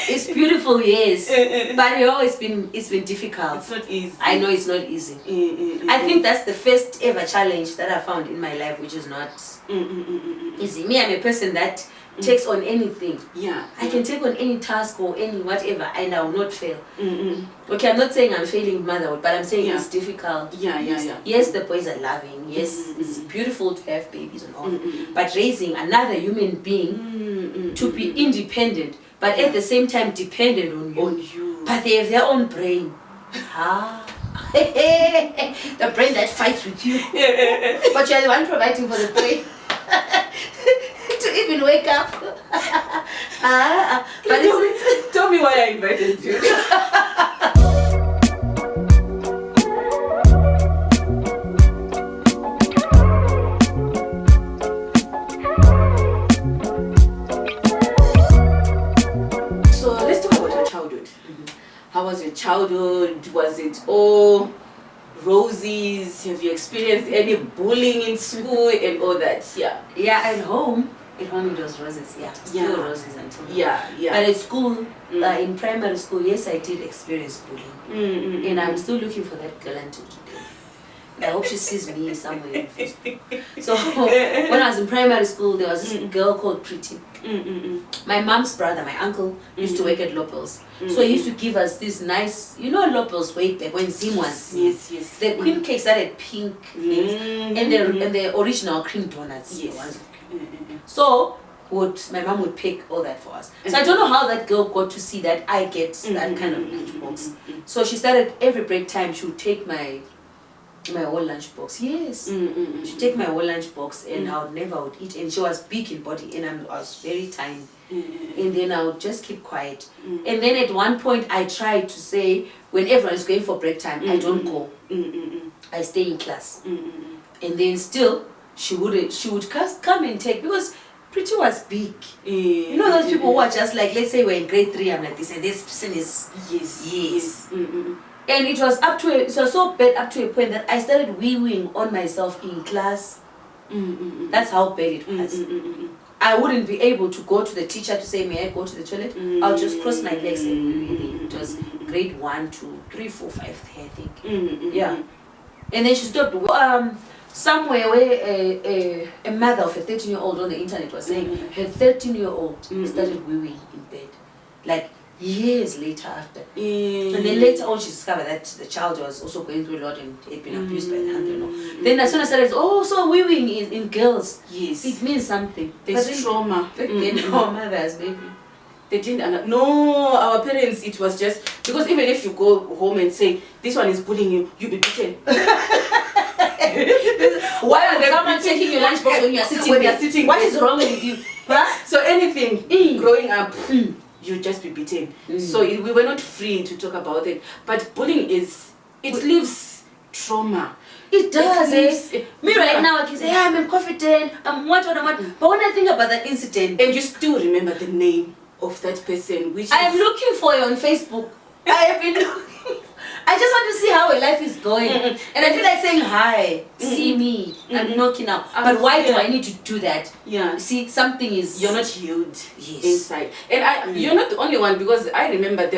It's beautiful, yes. But it's been difficult. It's not easy. I know it's not easy. I think that's the first ever challenge that I found in my life, which is not easy. Me, I'm a person that takes on anything. Yeah. I can take on any task or any whatever and I will not fail. Okay, I'm not saying I'm failing motherhood, but I'm saying it's difficult. Yeah. Yes, the boys are loving. Yes, it's beautiful to have babies and all. But raising another human being to be independent, but at the same time dependent on you. But they have their own brain. The brain that fights with you. But you're the one providing for the brain. To even wake up. But tell me why I invited you. So let's talk about your childhood. How was your childhood? Was it all roses? Have you experienced any bullying in school and all that? Yeah, at home it was roses. Still roses until now. But at school, in primary school, yes, I did experience bullying. And I'm still looking for that girl until today. I hope she sees me somewhere in Facebook. So when I was in primary school, there was this girl called Pretty. My mom's brother, my uncle, used to work at Lopels. So he used to give us this nice, Lopels way back when Zim was. Yes. The queen cakes that had pink things and the original cream donuts. Yes. So my mom would pick all that for us. So I don't know how that girl got to see that I get that kind of lunchbox. So she started every break time she would take my whole lunchbox. Yes. She'd take my whole lunchbox and I would eat. And she was big in body and I was very tiny. And then I would just keep quiet. And then at one point I tried to say, when everyone is going for break time, I don't go. I stay in class. And then still she would come and take, because Pretty was big. You know those people who are just like, let's say we're in grade 3, I'm like this, and this person is yes. And it was so bad up to a point that I started wee-weeing on myself in class. That's how bad it was. I wouldn't be able to go to the teacher to say, may I go to the toilet? I'll just cross my legs and wee-wee. It was grade 1, 2, 3, 4, 5, I think. Yeah. And then she stopped. Somewhere where a mother of a 13-year-old on the internet was saying her 13-year-old started wee-weeing in bed. Like years later after. And then later on she discovered that the child was also going through a lot and had been abused by the hand. Then as soon as I started, so wee-weeing in girls. Yes. It means something. There's trauma. Our mothers, maybe. They didn't no, our parents, it was just, because even if you go home and say, this one is bullying you, you'll be beaten. Why are someone taking your lunchbox when you're sitting? What is wrong with you? So anything growing up, you just be beaten. So we were not free to talk about it. But bullying it leaves trauma. It does. Me right now, I can say, I'm confident, I'm what. But when I think about that incident, and you still remember the name of that person, which I am looking for you on Facebook. I have been looking. I just want to see how her life is going. And I feel like saying, hi, see me, I'm knocking out. But why do I need to do that? Yeah. See, something is... You're not healed inside. And you're not the only one, because I remember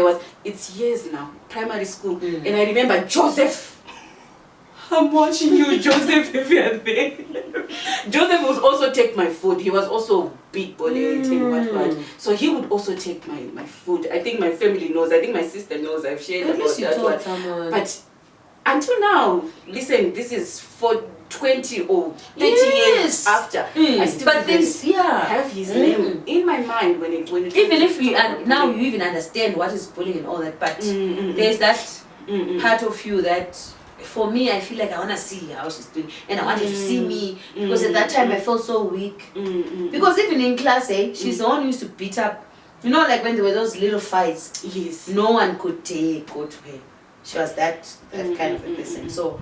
it's years now, primary school. And I remember Joseph. I'm watching you, Joseph, if you're there. Joseph would also take my food. He was also big body eating what. So he would also take my food. I think my family knows. I think my sister knows. I've shared about that one. But until now, listen, this is for 20 or 30 years after. I still have his name in my mind when it even if you now you even understand what is bullying and all that. But there's that part of you that. For me, I feel like I want to see how she's doing, and I want her to see me, because at that time I felt so weak. Because even in class, she's the one who used to beat up. You know, like when there were those little fights, no one could go to her. She was that kind of a person. So,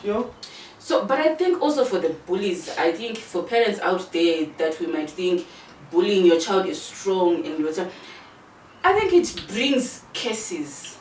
but I think also for the bullies, I think for parents out there that we might think bullying your child is strong and I think it brings cases.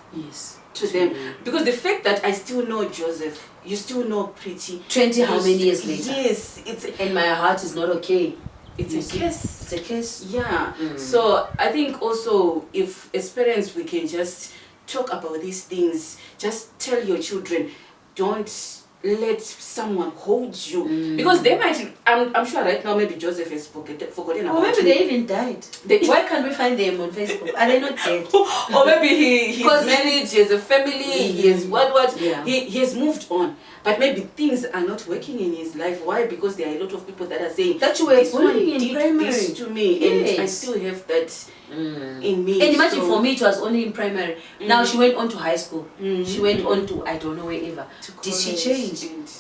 To them, because the fact that I still know Joseph, you still know Pretty. 20 how many years later? Yes, and my heart is not okay. it's a curse. It's a curse. Yeah. So I think also, if as parents we can just talk about these things, just tell your children, don't let someone hold you, because they might. I'm sure right now maybe Joseph has forgotten about. Or maybe they even died. Why can't we find them on Facebook? Are they not dead? Or maybe he's married, he has a family, he has what? Yeah. He has moved on. But maybe things are not working in his life. Why? Because there are a lot of people that are saying that you were this one bullying in did primary this to me, and I still have that in me. And imagine, for me it was only in primary. Now she went on to high school. She went on to, I don't know wherever. Did she change?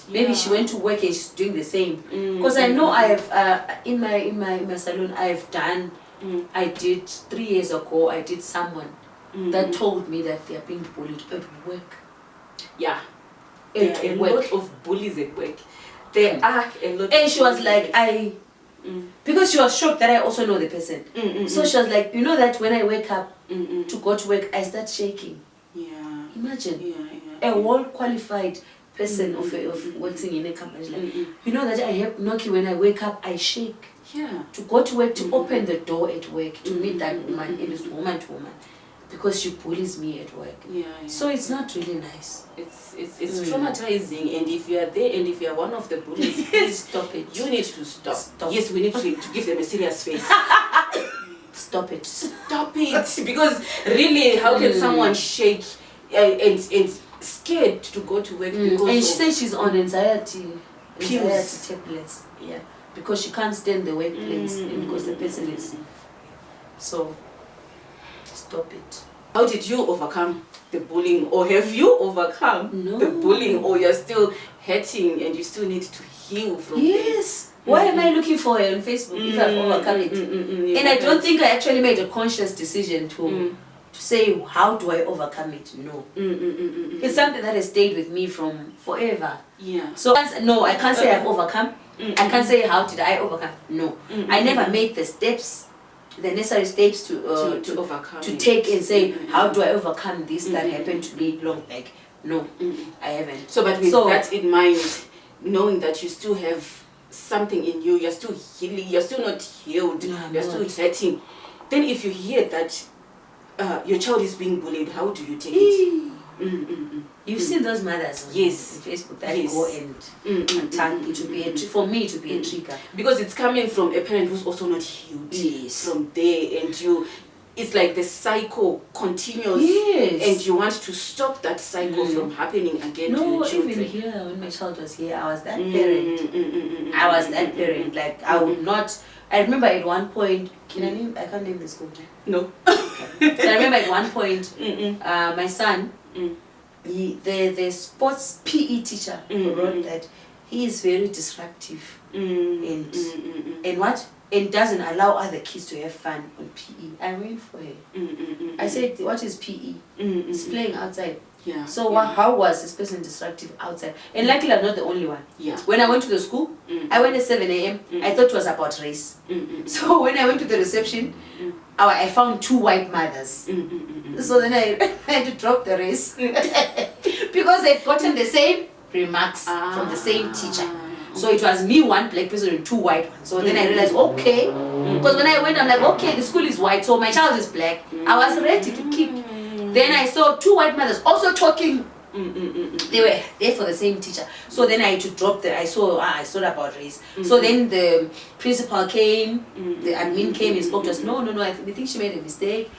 Maybe she went to work and she's doing the same. Because I know I have in my salon I've done. I did 3 years ago. I did someone that told me that they are being bullied at work. Yeah. There are a lot of bullies at work. There are a lot. And she was like, because she was shocked that I also know the person. So she was like, you know that when I wake up to go to work, I start shaking. Yeah. Imagine a well-qualified person of working in a company. Like, you know that I have Noki, when I wake up, I shake. Yeah. To go to work, to open the door at work, to meet that woman, it is woman to woman. Because she bullies me at work. So it's not really nice. It's traumatizing, and if you are there and if you are one of the bullies, please stop it. You need to stop. Yes, we need to give them a serious face. Stop it. Stop it. Because really, how can someone shake and scared to go to work because and she says she's on anxiety tablets. Yeah. Because she can't stand the workplace because the person is. So stop it. How did you overcome the bullying, or have you overcome the bullying, or you're still hurting and you still need to heal from Yes. Why am I looking for her on Facebook if I've overcome it? And I don't think I actually made a conscious decision to say, how do I overcome it? No. It's something that has stayed with me from forever. Yeah. So no, I can't say I've overcome. I can't say how did I overcome. No. I never made the steps, the necessary steps to overcome, to take and say, how do I overcome this that happened to me long back? No, I haven't. So, but with that in mind, knowing that you still have something in you, you're still healing, you're still not healed, you're still hurting. Then if you hear that your child is being bullied, how do you take it? You've seen those mothers on Facebook that go and attack. It would be for me to be a trigger, because it's coming from a parent who's also not healed from there, and it's like the cycle continues, and you want to stop that cycle from happening again to your children. Even here, when my child was here, I was that parent. I was that parent. Like, I would not. I remember at one point. Can I name? I can't name the school. No. So I remember at one point, my son, the sports PE teacher wrote that he is very disruptive and doesn't allow other kids to have fun on PE. I went for her. I said, what is PE? It's playing outside. Yeah. So how was this person disruptive outside? And luckily I'm not the only one. Yeah. When I went to the school, I went at 7 a.m. I thought it was about race. So when I went to the reception, I found 2 white mothers. So then I had to drop the race because they'd gotten the same remarks from the same teacher. So it was me, 1 black person, and 2 white ones. So then I realized, okay, because when I went, I'm like, okay, the school is white, so my child is black. I was ready to keep. Then I saw 2 white mothers also talking. They were there for the same teacher. So then I had to drop I saw about race. So then the principal came, the admin came and spoke to us. No, I think she made a mistake.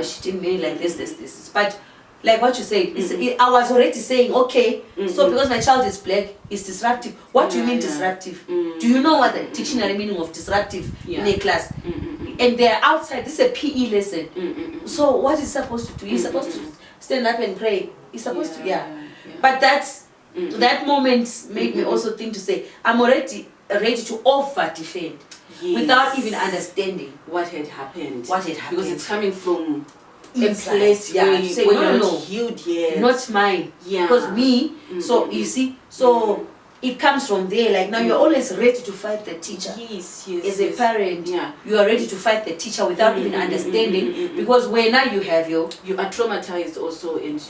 She didn't mean like this. But like what you said, I was already saying, okay, so because my child is black, it's disruptive. What do you mean disruptive? Do you know what the dictionary meaning of disruptive in a class? And they're outside, this is a PE lesson. So what is he supposed to do? He's supposed to stand up and pray. He's supposed to, But that moment made me also think to say, I'm already ready to over-defend without even understanding what had happened. Because it's coming from inside. A place where you're not healed yet. Not mine. Yeah. Because me, so you see, so it comes from there. Like now you're always ready to fight the teacher. Yes. As a parent, Yeah. you are ready to fight the teacher without even understanding, because where now you have you are traumatized also, and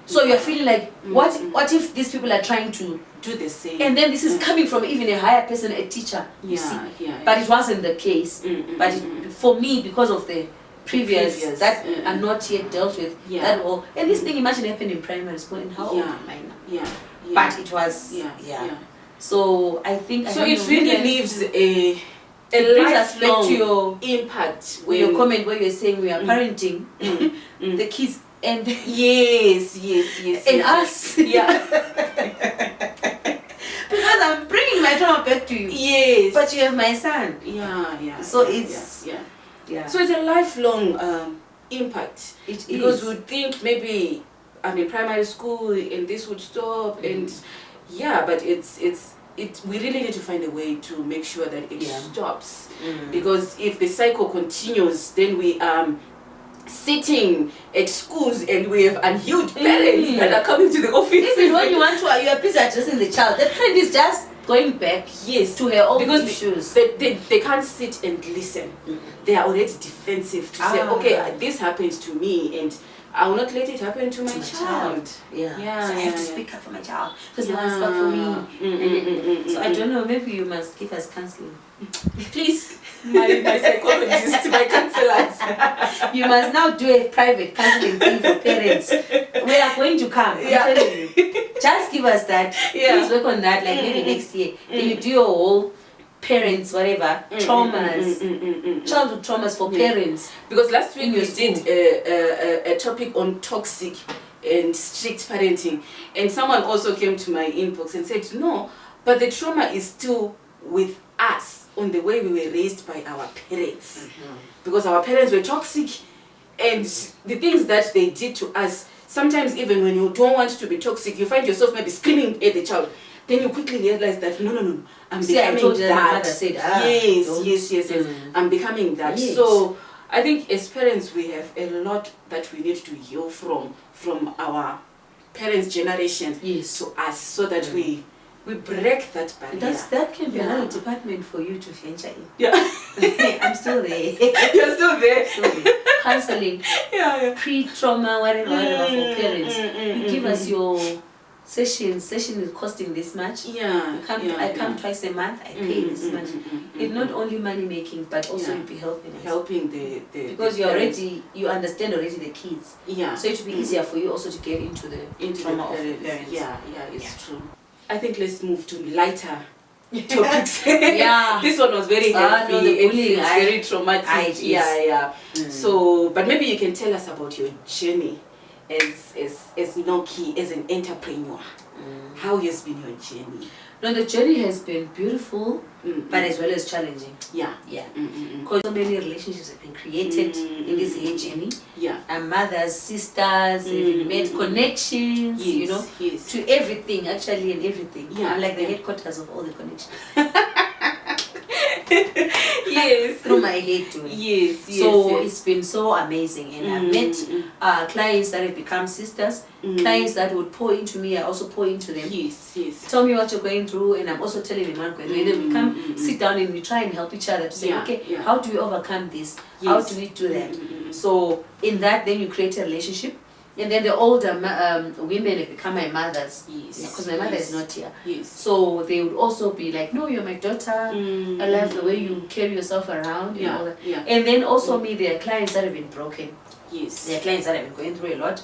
so you're feeling like, what if these people are trying to do the same? And then this is coming from even a higher person, a teacher. You see. But it wasn't the case. But for me, because of the previous that are not yet dealt with, that all, and this thing, imagine, happened in primary school, and how old am I now? But it was so I think so it really leaves a lifelong to your impact when your comment where you're saying we are parenting the kids and yes and us because I'm bringing my trauma back to you, but you have my son, so it's so it's a lifelong impact. Because we think maybe I'm in primary school and this would stop, and but we really need to find a way to make sure that it stops, because if the cycle continues, then we sitting at schools and we have unhealed parents that are coming to the office. Even when you are busy addressing the child, the parent is just going back to her own issues. They can't sit and listen. They are already defensive to say, okay, this happened to me and I will not let it happen to my child. So I have to speak up for my child because he wants back for me. So I don't know, maybe you must give us counseling. Please, my psychologist, my counselors. You must now do a private counseling thing for parents. We are going to come. I'm telling you. Just give us that. Please work on that, like maybe next year. Then you do your whole parents, whatever, traumas, childhood traumas for parents. Because last week we did a topic on toxic and strict parenting, and someone also came to my inbox and said, no, but the trauma is still with us on the way we were raised by our parents. Because our parents were toxic, and the things that they did to us, sometimes even when you don't want to be toxic, you find yourself maybe screaming at the child. Then you quickly realize that no, I'm becoming that. Said, yes. I'm becoming that. Yes. So I think as parents we have a lot that we need to heal from our parents' generation to us, so that we break that barrier. That can be another department for you to venture in. I'm still there. You're still there. Counseling. Pre-trauma, whatever for parents. You give us your session is costing this much. I come twice a month, I pay this much. It's not only money making, but also you'll be helping the because you understand already the kids. So it will be easier for you also to get into the trauma of the parents. It's true. I think let's move to lighter topics. This one was very heavy. It's very traumatic. So, but maybe you can tell us about your journey as Noki, as an entrepreneur. How has been your journey? No, the journey has been beautiful, but as well as challenging. Because so many relationships have been created in this journey. And mothers, sisters, we've made connections, to everything, actually, and everything. I'm like the headquarters of all the connections. Through my head to it. So it's been so amazing, and I've met clients that have become sisters, clients that would pour into me, I also pour into them. Tell me what you're going through, and I'm also telling them what I'm going through. And then we come sit down and we try and help each other to say, okay, how do we overcome this? How do we do that? So in that, then you create a relationship. And then the older women have become my mothers, because my mother is not here. So they would also be like, no, you're my daughter, I love the way you carry yourself around, and all that. And then also me, there are clients that have been broken. There are clients that have been going through a lot.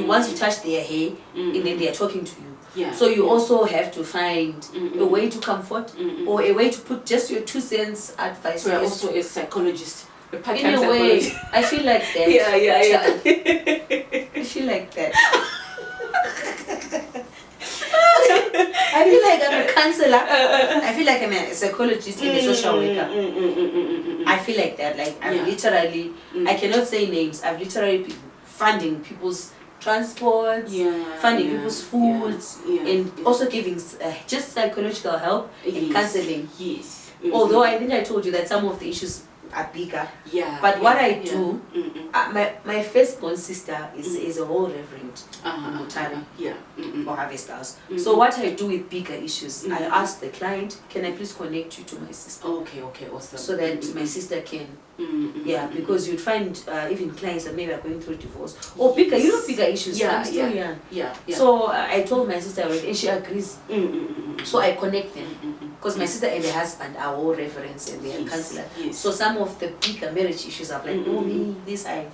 Once you touch their hair, and then they are talking to you. So you also have to find a way to comfort, or a way to put just your 2 cents advice. So you're also a psychologist. In a way, I feel like that. I feel like that. I feel like I'm a counselor. I feel like I'm a psychologist and a social worker. I feel like that. Like I'm literally, I cannot say names. I'm literally funding people's transports, funding people's foods, and also giving just psychological help and counseling. Although I think I told you that some of the issues are bigger. But what I do, my firstborn sister is a whole reverend in Mutare for Harvest House. So what I do with bigger issues, I ask the client, can I please connect you to my sister? Okay, awesome. So that my sister can, because you'd find even clients that maybe are going through divorce or bigger, bigger issues. I'm still young. So I told my sister already, and she agrees. So I connect them. Because my sister and her husband are all reverends and they are counselors. So some of the bigger marriage issues are like, oh me, this I.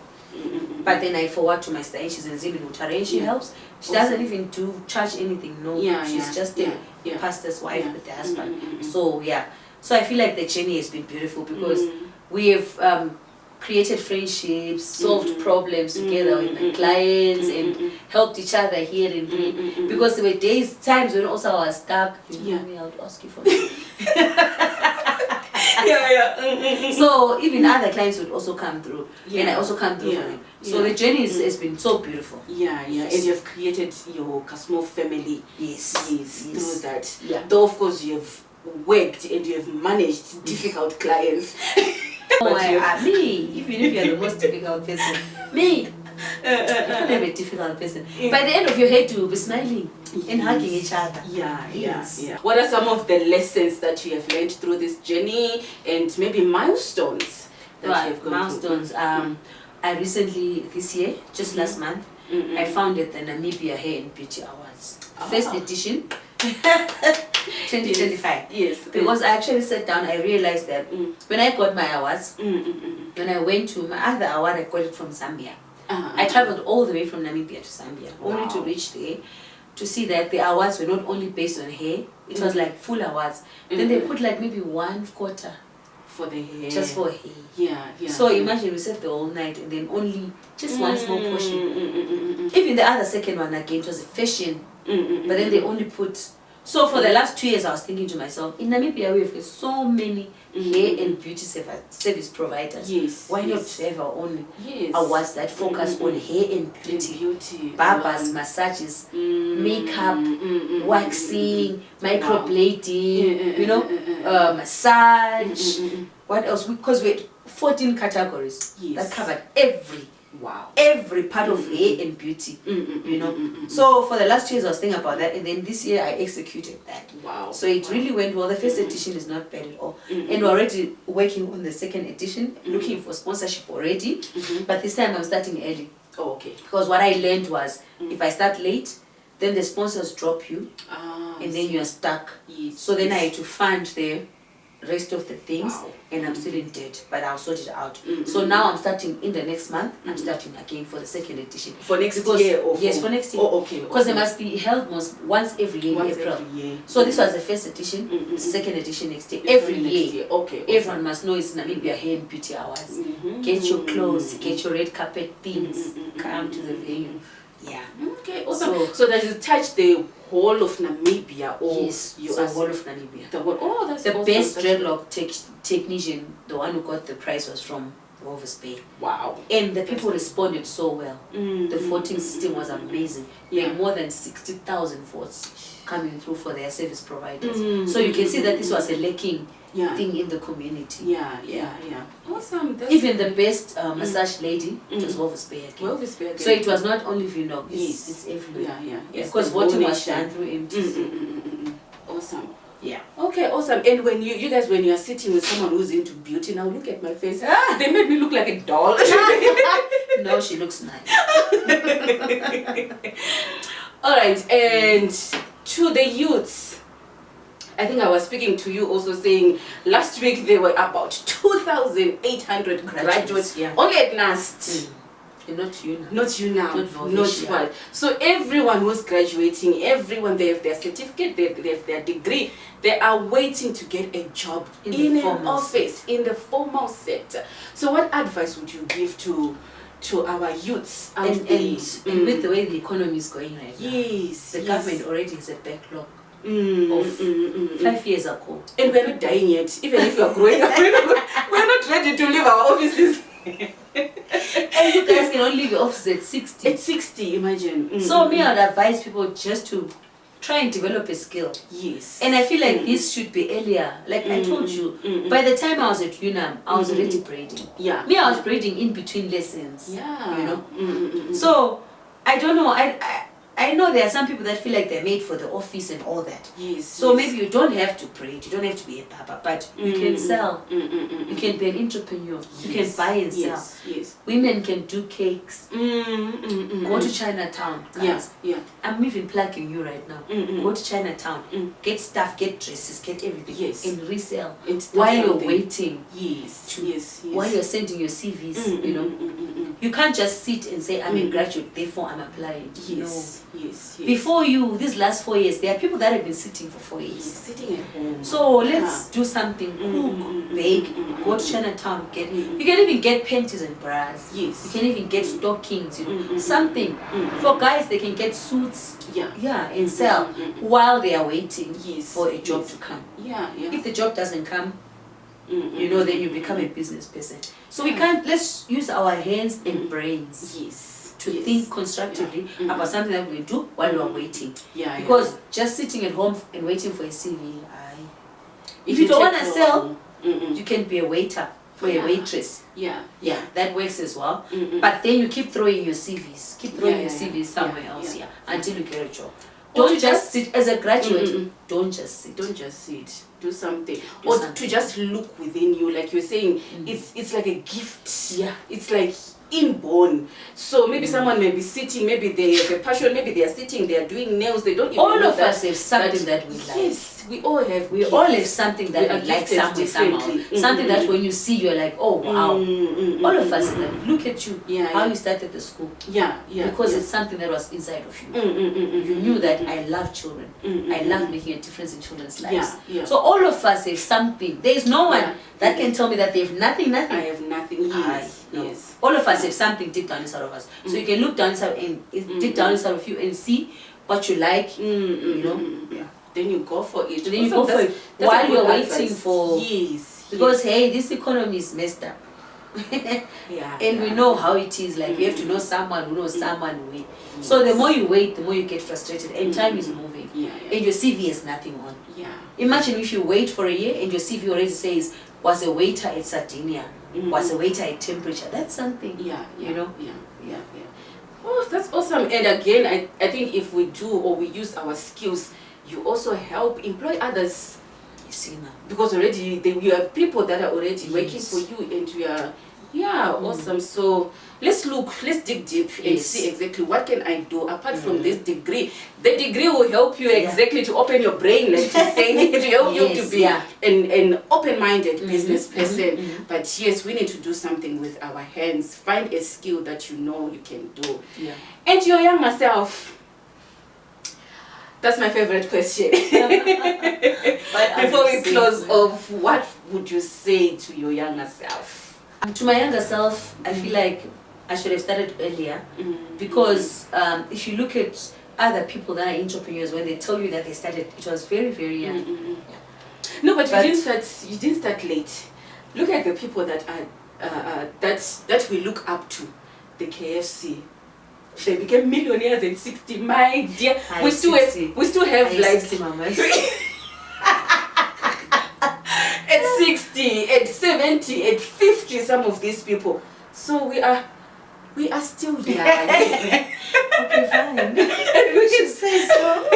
But then I forward to my sister and she's in Zim in Mutare and she helps. She doesn't even charge anything. No, she's just a pastor's wife with the husband. So so I feel like the journey has been beautiful because we have created friendships, solved problems together with my clients, and helped each other here and there. Because there were times when also I was stuck. Maybe I would ask you for me. So even other clients would also come through, and I also come through for them. So the journey has been so beautiful. And you've created your small family. Through that. Though of course you've worked and you have managed difficult clients. Me, even if you're the most difficult person, me, I can't have a difficult person. By the end of your head, you will be smiling and hugging each other. What are some of the lessons that you have learned through this journey and maybe milestones that you have gone through? I recently, this year, just last month, I founded the Namibia Hair and Beauty Awards. First edition. 2025. Because I actually sat down, I realized that when I got my awards, when I went to my other award, I got it from Zambia. I traveled all the way from Namibia to Zambia, only to reach there to see that the awards were not only based on hair, it was like full awards. Then they put like maybe 1/4 for the hair. Just for hair. So imagine we sat the whole night and then only just one small portion. Even the other second one again, it was a fashion. But then they only put. So for the last 2 years, I was thinking to myself, in Namibia we have got so many hair and beauty service providers. Why not have our own awards that focus on hair and beauty? Barbers, massages, makeup, waxing, microblading, massage. What else? Because we had 14 categories that covered every part of hair and beauty, So for the last 2 years I was thinking about that, and then this year I executed that. So it really went well. The first edition is not bad at all, and we're already working on the second edition, looking for sponsorship already. But this time I'm starting early. Because what I learned was if I start late, then the sponsors drop you, and then you are stuck. So then I had to fund the rest of the things, and I'm still in debt, but I'll sort it out. So now I'm starting in the next month. I'm starting again for the second edition. For next year? Yes, for next year. Because they must be held once every year in April. So this was the first edition, second edition next year. Every year. Everyone must know it's Namibia Hair and Beauty Awards. Get your clothes, get your red carpet things, come to the venue. Awesome. So does it touch the whole of Namibia, or the whole of Namibia? That's the best dreadlock technician, the one who got the prize, was from Walvis Bay. And the people responded so well. The voting system was amazing. There were more than 60,000 votes coming through for their service providers. So you can see that this was a lacking thing in the community. Awesome. Even the best massage lady was Walvis Bay again. So it was not only Vinog, it's everywhere. Because voting was done through MTC. Awesome. Okay, awesome. And when you guys, when you are sitting with someone who's into beauty, now look at my face. They made me look like a doll. No, she looks nice. All right, and to the youths, I think I was speaking to you also saying last week there were about 2,800 graduates only at NAST. Not you now. Not you now. Not what. So everyone who's graduating, everyone, they have their certificate, they have their degree, they are waiting to get a job in an office, in the formal sector. So what advice would you give to our youths out there? And with the way the economy is going right now, the government already has a backlog of 5 years ago. And we're not dying yet. Even if we are growing up, we're not ready to leave our offices. And you guys can only leave your office at 60. At 60, imagine. So me, I would advise people just to try and develop a skill. Yes. And I feel like this should be earlier. Like I told you, by the time I was at UNAM, I was already braiding. Yeah. Me, I was braiding in between lessons. Yeah. You know? So, I don't know. I know there are some people that feel like they're made for the office and all that. Yes. So maybe you don't have to braid, you don't have to be a barber, but you can sell. You can be an entrepreneur. You can buy and sell. Yes. Women can do cakes. Go to Chinatown, guys. Yeah. I'm even plugging you right now. Go to Chinatown, get stuff, get dresses, get everything, Yes. and resell And while you're something. waiting. Yes. While you're sending your CVs, you know. You can't just sit and say, I'm a graduate, therefore I'm applying. Yes. No. Yes. Before you, these last 4 years, there are people that have been sitting for 4 years. Sitting at home. So let's do something. Cook, bake, go to Chinatown, get. You can even get panties and bras. Yes. You can even get stockings. You know, something. For guys, they can get suits. Yeah. And sell while they are waiting Yes. for a job to come. Yeah. If the job doesn't come, you know, then you become a business person. So we can't. Let's use our hands and brains. Yes. To think constructively about something that we do while we're waiting. Yeah. Because just sitting at home and waiting for a CV, if If you you don't take want to long, sell, you can be a waiter or a waitress. Yeah. That works as well. But then you keep throwing your CVs, your CVs somewhere else, until you get a job. Or Don't to just sit as a graduate. Don't just sit. Don't just sit. Do something. Or to just look within you, like you're saying, it's like a gift. Yeah. It's like inborn. So maybe someone may be sitting, maybe they have a passion, maybe they are sitting, they are doing nails, they don't even All know of us have something that we like. Yes, we all have. We all have something that we like gifted somehow. differently. Something that when you see, you're like, oh wow. All of us, look at you. How you started the school. Yeah. Because it's something that was inside of you. You knew that I love children. I love making a difference in children's lives. So all of us have something. There is no one that can tell me that they have nothing. I have nothing. Yes. All of us have something deep down inside of us. So you can look down inside and deep down inside of you and see what you like. You know. Then you go for it. Then you go for it while you're waiting for. Yes. Because hey, this economy is messed up. And we know how it is. Like you have to know someone who knows someone who will. So the more you wait, the more you get frustrated, and time is moving. And your CV has nothing on. Imagine if you wait for a year and your CV already says was a waiter at Sardinia, was a waiter at Temperature. That's something. You know. Oh, that's awesome. And again, I think if we do or we use our skills, you also help employ others. You see now. Because already you have people that are already working for you, and you are awesome. So let's dig deep and see exactly what can I do apart from this degree. The degree will help you exactly to open your brain, like she's saying, to help you to be an open-minded business person. But yes, we need to do something with our hands. Find a skill that you know you can do. And your younger self. That's my favorite question. Before we close off, what would you say to your younger self? To my younger self, I feel like I should have started earlier. Because if you look at other people that are entrepreneurs, when they tell you that they started, it was very, very young. No, but you didn't start late. Look at the people that are that we look up to. The KFC. They became millionaires at 60. My dear, we still have like 60, mama. at 60, at 70, at 50, some of these people. So we are still young. Okay, fine. We should say so.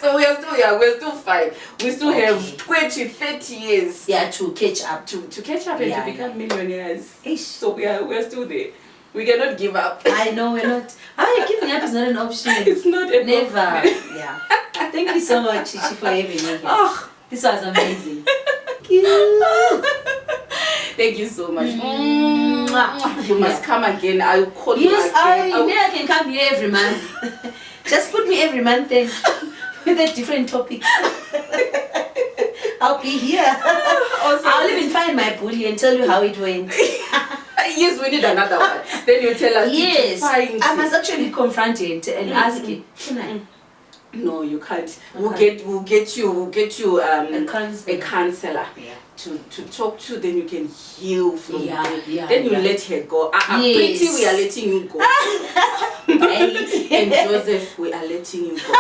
So we are still young, we're still fine. We still have 20, 30 years. To catch up. To catch up and to become millionaires. So we're still there. We cannot give up. I know we're not. Giving up is not an option. It's not a never. Thank you so much, Chichi, for having me here. This was amazing. Thank you. Thank you so much. You must come again. I'll call you again. I can come here every month. Just put me every month then with a different topic. I'll be here. I'll even find my bully and tell you how it went. Yes, we need another one. Then you tell us. Yes, I must actually confront it and ask it. Can I? No, you can't. We'll get you a counselor to talk to. Then you can heal from there. Then you let her go. Pretty, we are letting you go. And Joseph, we are letting you go.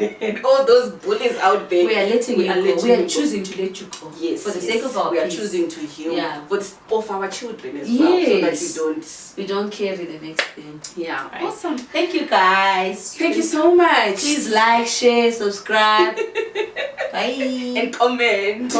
and all those bullies out there. We are letting you go. We are choosing to let you go. Yes. For the sake of our we are peace. choosing to heal. Yeah. For of our children as well. So that we don't carry the next thing. Yeah. Right. Awesome. Thank you guys. Thank you so much. Please like, share, subscribe. Bye. And comment.